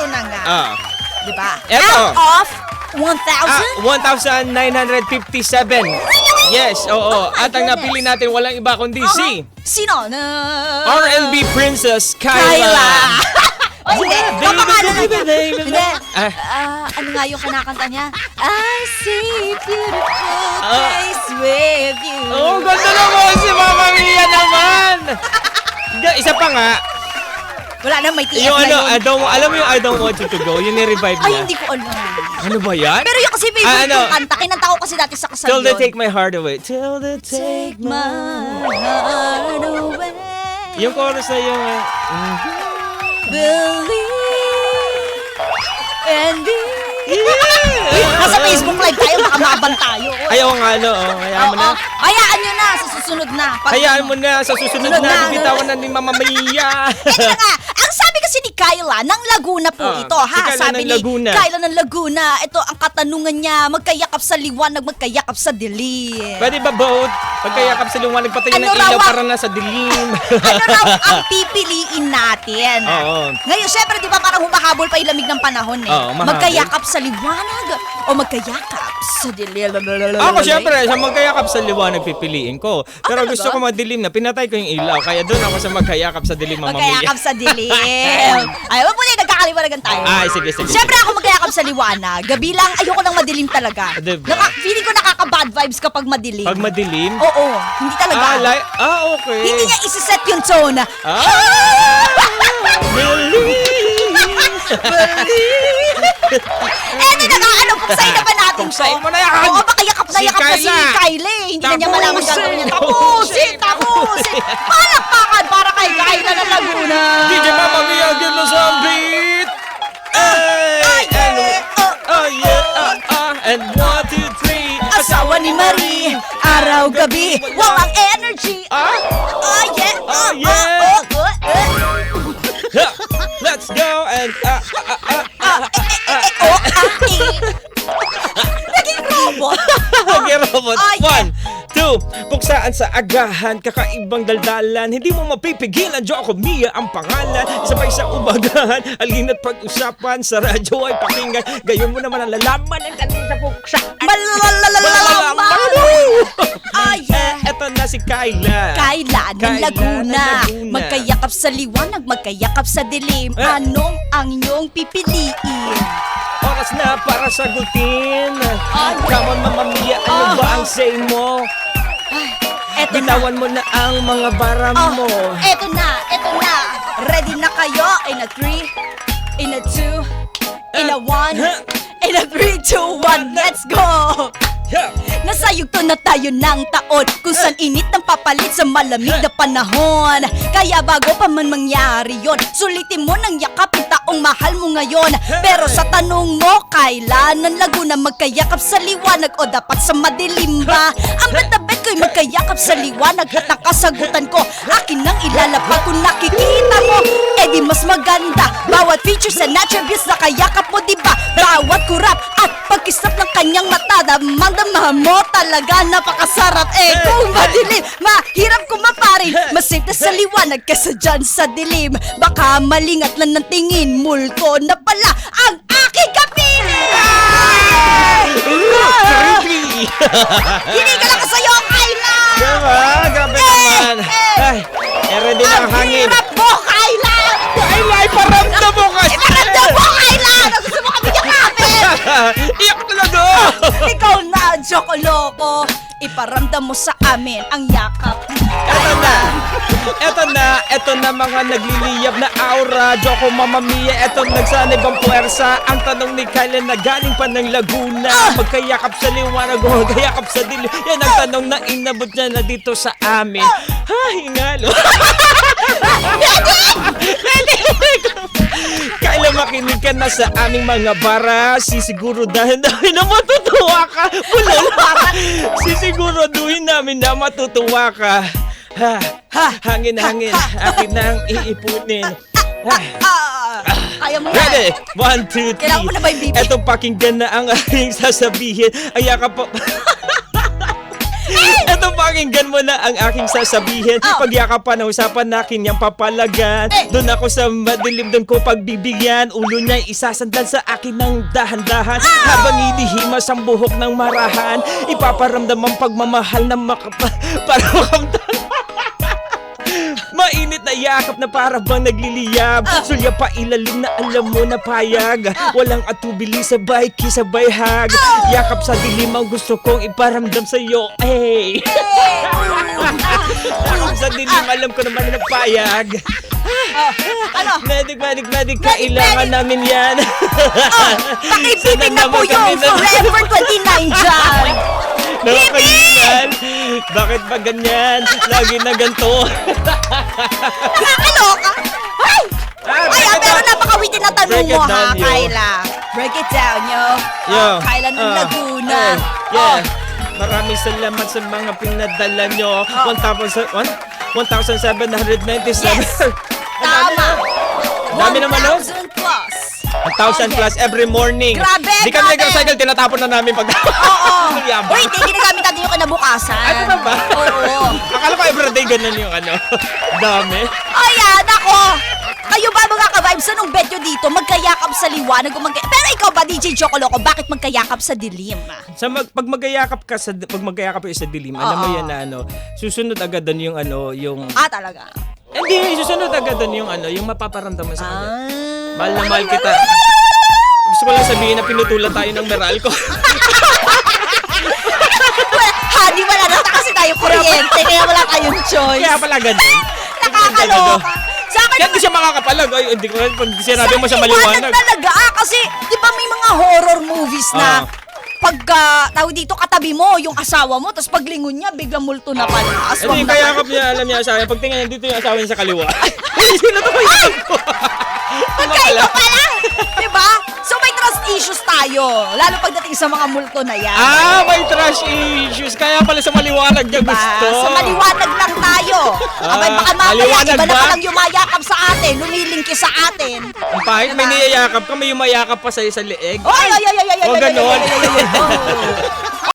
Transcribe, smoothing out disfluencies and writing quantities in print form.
eto na nga. Diba? Eto. Out of 1,000? 1,957. Yes, oo. At ang napili natin walang iba kundi si Sino? R&B Princess Kyla. Kyla. O hindi, kapangalan na niya. baby. Hindi. Ano nga yung kinakanta niya? I see beautiful place with you. Oh, ganda naman si Mama Mia naman. Isa pa nga. Wala na, may TF Yung na yun. alam mo yung I Don't Want You To Go, yun ni-revive Ay, niya. hindi ko alam. Ano ba yan? Pero yung kasi favorite kong kanta, kinanta ko kasi dati sa kasal Till they yun. take my heart away. Till they take my heart away. Yung chorus na yung... Believe and be. Yeah! Nasa Facebook Live tayo, baka maban tayo. Ayaw nga, hayaan mo na. Hayaan nyo na, sa susunod na. Hayaan mo na, sa susunod na, bitawan na ni Mama Mia. Ito na nga, ang sabi kasi ni Kyla, ng Laguna po ito, ha? Si Kyla Sabi ng ni Laguna. Kyla ng Laguna, ito ang katanungan niya, magkayakap sa liwanag, magkayakap sa dilim. Pwede ba both? Pagkayakap sa liwanag, patayin Ano ng raw ilaw ang- para nasa dilim. Ano raw ang pipiliin natin? Oo. Ngayon, syempre, di ba parang humahabol pa yung lamig ng panahon eh. Oo, mahabol. Magkayakap sa liwanag o magkayakap sa dilim. Ako syempre, sa magkayakap sa liwanag pipiliin ko. Pero talaga? gusto ko madilim na, pinatay ko yung ilaw. Kaya doon ako sa magkayakap sa dilim, Mama Mia. Magkayakap sa dilim. Ay, wag mo na nagkakaliwanagan tayo. Ay, sige. Siyempre ako magkayakap sa liwanag. Gabi lang, ayoko ng madilim talaga. Diba? Feeling ko nakaka-bad vibes kapag madilim. Pag madilim? Oo, hindi talaga. Okay. Hindi niya isiset yung tone. Hindi na nga, ano, puksain na ba natin to? Puksain mo na yan! Oo, baka yakap na Si yakap na si Kyla. Kyla eh. Hindi na niya Tapusin! malaman gagawin niya. Tapusin! Palakpakan para kay Kyla ng Laguna! DJ Mama Mia, give me some beat! Ay! Oh yeah! And 1, 2, 3 Asawa ni Marie, araw-gabi, walang energy. Oh yeah! Oh, yeah. Let's go and Naging robot. Okay, robot. Oh, yeah. 1, 2, puksaan sa agahan, kakaibang daldalan, hindi mo mapipigilan, Joko Mia ang pangalan, sabay sa umagahan, alina't pag-usapan, sa radyo ay pakinggan, gayon mo naman ang lalaman ng kanina sa puksaan. Malalalalaman. Oh yeah. Eto na si Kyla. Kyla ng Kyla Laguna. ng Laguna. Magkayakap sa liwanag, magkayakap sa dilim. Anong ang iyong pipiliin? Oras na para sagutin. Ano? Come on, Mama Mia, ano ba ang say mo? Eto na. Bitawan mo na ang mga bara mo. Eto na. Ready na kayo? In a 3, in a 2, in a 1, in a 3, 2, 1, let's go! Nasa yugto na tayo ng taon kung saan init ng papalit sa malamig na panahon. Kaya bago pa man mangyari yon, sulitin mo ng yakap yung taong mahal mo ngayon. Pero sa tanong mo, kailan ng Laguna magkayakap sa liwanag o dapat sa madilim ba? Ang bet ko'y magkayakap sa liwanag at ang kasagutan ko, akin nang ilalapag kung nakikita mo. Eh di mas maganda, bawat features and attributes na kayakap mo, diba? Bawat kurap at pagkisap ng kanyang mata, damang-dama mo talaga napakasarap. Eh kung madilim, mahirap kumaparin, mas safe na sa liwanag kesa dyan sa dilim. Baka malingat lang ng tingin, multo na pala ang aking kapiling. Creepy! Hindi ka lang sa'yo, Kyla! Diba? Grabe naman. Ay, ready na ang hangin. Hirap mo, Kyla! Kyla, iparamdam mo kasi. Iparamdam mo, Kyla! Na gusto mo kami yakapin! Iyak talaga! Ikaw na, Joko Loco! Iparamdam mo sa amin ang yakap. Eto na mga nagliliyab na aura, Joko Mama Mia, eto nagsanib ang puwersa. Ang tanong ni Kyla na galing pa ng Laguna, magkayakap sa liwanag o magkayakap sa dilim. Yan ang tanong na inabot niya na dito sa amin. Hingalo. Kyla, makinig ka na sa aming mga bara. Sisiguraduhin namin na matutuwa ka. Sisiguraduhin namin na matutuwa ka. Hangin, akin nang iipunin. Kaya mo Ready? 1, 2, 3. Kailangan mo na ba yung bibi? Eto pakinggan na ang aking sasabihin. Ayaka po. Eto Ito pakinggan mo na ang aking sasabihin. Pagyakapan na usapan nakin yung papalagan. Doon ako sa madilim, doon ko pagbibigyan. Ulo niya'y isasandal sa akin ng dahan-dahan. Habang inihimas ang buhok ng marahan, ipaparamdam ang pagmamahal na para makamtan. Mainit na yakap na para bang nagliliyab. Sulya pa ilalim na alam mo na payag. Walang atubili sabay kisabay hag. Yakap sa dilim ang gusto kong iparamdam sa'yo. Hey! Yakap sa dilim alam ko naman na payag. Ano? Medic, kailangan namin yan. Pakibibig na po yung Forever 29 dyan. Nakakalingan. Bakit ba ganyan? Lagi na ganito. Nakakaloka. Pero napakawitin na tanong mo ha, yo. Kyla. Break it down, yo. Kyla ng Laguna. Maraming salamat sa mga pinadala nyo. 1,797. Yes. Tama. Dami naman, no? 1,000 plus. 1,000 plus every morning. Grabe, Di kami grabe. nag-recycle, tinatapon na namin pag... Oo. Yabang. Wait, ginagamit natin yung kinabukasan. Ano na ba? Oo. Akala ko everyday ganun yung ano. Dami. Ayan, ako. Kayo ba mga ka-vibes, anong bet nyo dito? Magkayakap sa liwanag o Pero ikaw ba, DJ Jocoloco, bakit magkayakap sa dilim? Pag magayakap ka sa dilim, alam mo yan na ano, susunod agad doon yung ano, yung Talaga? hindi, susunod agad doon yung ano, yung mapaparamdam mo sa kanya. Mahal na mahal kita. Gusto ko lang sabihin na pinutulan tayo ng Meralco. Di wala na kasi tayo kuryente, kaya wala kayong choice. Kaya pala ganun. Nakakaloka. Sa akin Kaya hindi siya makakapalag. Ay, hindi ko pag sinabi mo siya maliwanag. talaga kasi di ba may mga horror movies na pagka tawag dito katabi mo yung asawa mo tapos paglingon niya biglang multo na pala. Hindi, kayakap niya, alam niya asawa. Pag tingnan dito yung asawa niya sa kaliwa. Sino to kayakap ko? Magkaiba pala. Diba? So may trust issues tayo. Lalo pagdating sa mga multo na yan. May trash issues. Kaya pala sa maliwanag niya gusto. Sa maliwanag lang tayo. Abay, baka mamaya maliwanag iba na ba? palang yumayakap sa atin, lumilingki sa atin. Ang pahit, may niyayakap ka, may yumayakap pa sa'yo sa leeg. Ay, O, ganon. Oh.